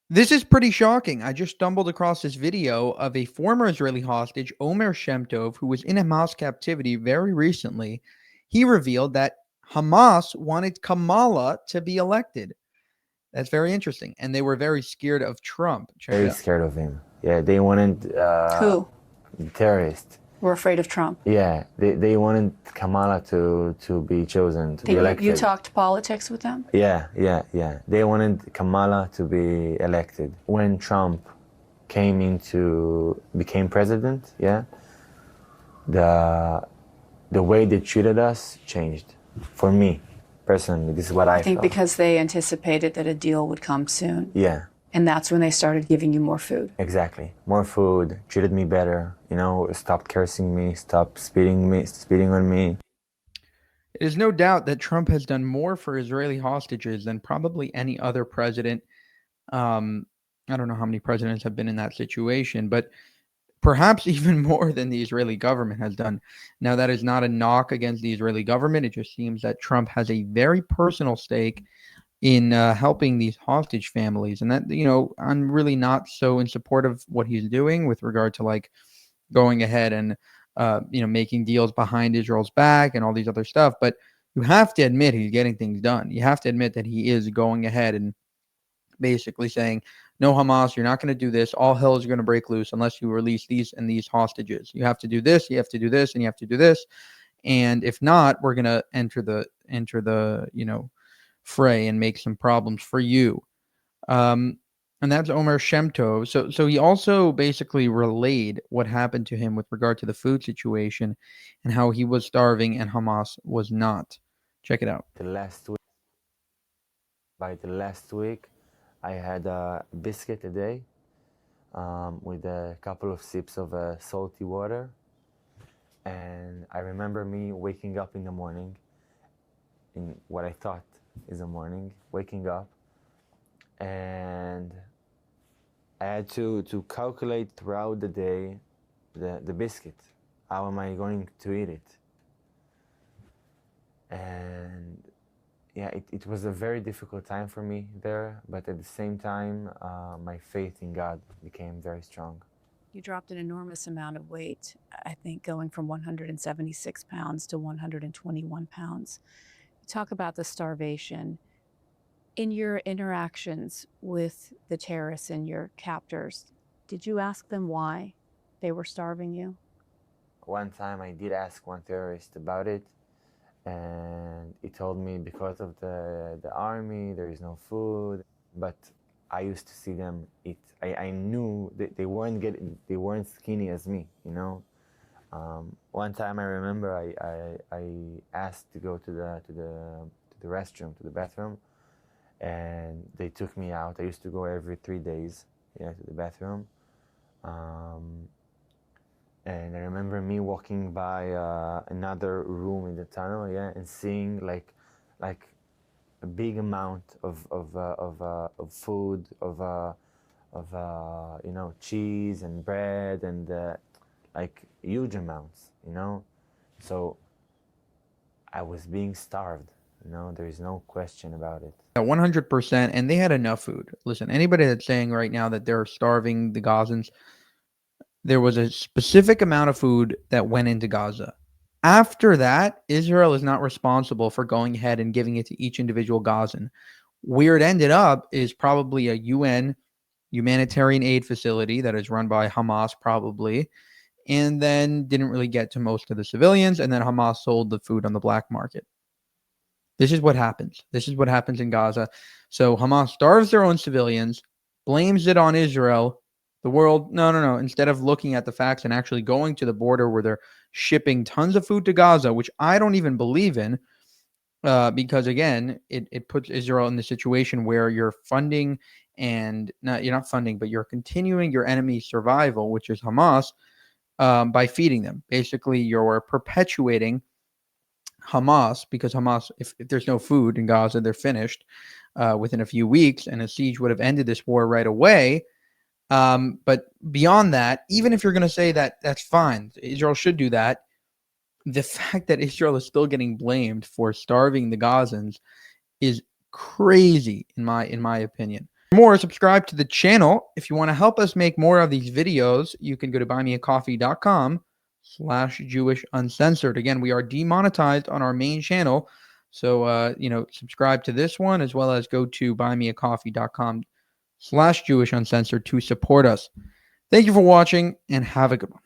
This is pretty shocking. I just stumbled across this video of a former Israeli hostage, Omer Shemtov, who was in Hamas captivity very recently. He revealed that Hamas wanted Kamala to be elected. That's very interesting. And they were very scared of Trump. Check it Very out. scared of him. Yeah, they wanted Who terrorists. were afraid of Trump? Yeah, they wanted Kamala to be chosen, to be elected. You talked politics with them? Yeah. They wanted Kamala to be elected. When Trump became president, yeah, the way they treated us changed. For me, personally, this is what I think felt. because they anticipated that a deal would come soon. Yeah. And that's when they started giving you more food. Exactly. More food, treated me better, stopped cursing me, stopped spitting on me. It is no doubt that Trump has done more for Israeli hostages than probably any other president. Um, I don't know how many presidents have been in that situation, but perhaps even more than the Israeli government has done. Now, that is not a knock against the Israeli government. It just seems that Trump has a very personal stake in helping these hostage families. And that, I'm really not so in support of what he's doing with regard to like going ahead and, making deals behind Israel's back and all these other stuff. But you have to admit he's getting things done. You have to admit that he is going ahead and basically saying, no, Hamas, you're not going to do this. All hell is going to break loose unless you release these and these hostages. You have to do this, you have to do this, and you have to do this. And if not, we're going to enter the fray and make some problems for you. And that's Omer Shemtov. So he also basically relayed what happened to him with regard to the food situation and how he was starving and Hamas was not. Check it out. By the last week, I had a biscuit a day with a couple of sips of salty water. And I remember me waking up in the morning, in what I thought is a morning, waking up, and I had to calculate throughout the day the biscuit. How am I going to eat it? And yeah, it was a very difficult time for me there, but at the same time, my faith in God became very strong. You dropped an enormous amount of weight, I think going from 176 pounds to 121 pounds. You talk about the starvation. In your interactions with the terrorists and your captors, did you ask them why they were starving you? One time I did ask one terrorist about it, and he told me because of the army, there is no food. But I used to see them eat. I knew that they weren't skinny as me, One time I remember I asked to go to the restroom, to the bathroom, and they took me out. I used to go every 3 days, to the bathroom. And I remember me walking by another room in the tunnel, and seeing like a big amount of food, cheese and bread, and like huge amounts, So I was being starved, there is no question about it. 100%. And they had enough food. Listen, anybody that's saying right now that they're starving the Gazans, there was a specific amount of food that went into Gaza. After that, Israel is not responsible for going ahead and giving it to each individual Gazan. Where it ended up is probably a UN humanitarian aid facility that is run by Hamas, probably, and then didn't really get to most of the civilians, and then Hamas sold the food on the black market. This is what happens. This is what happens in Gaza. So Hamas starves their own civilians, blames it on Israel. The world, no. Instead of looking at the facts and actually going to the border where they're shipping tons of food to Gaza, which I don't even believe in, because again, it puts Israel in the situation where you're funding and you're not funding, but you're continuing your enemy's survival, which is Hamas, by feeding them. Basically, you're perpetuating Hamas, because Hamas, if there's no food in Gaza, they're finished within a few weeks, and a siege would have ended this war right away. But beyond that, even if you're going to say that that's fine, Israel should do that, the fact that Israel is still getting blamed for starving the Gazans is crazy in my opinion. For more, subscribe to the channel. If you want to help us make more of these videos, you can go to buymeacoffee.com/Jewish Uncensored. Again, we are demonetized on our main channel. So, subscribe to this one as well as go to buymeacoffee.com/Jewish Uncensored to support us. Thank you for watching and have a good one.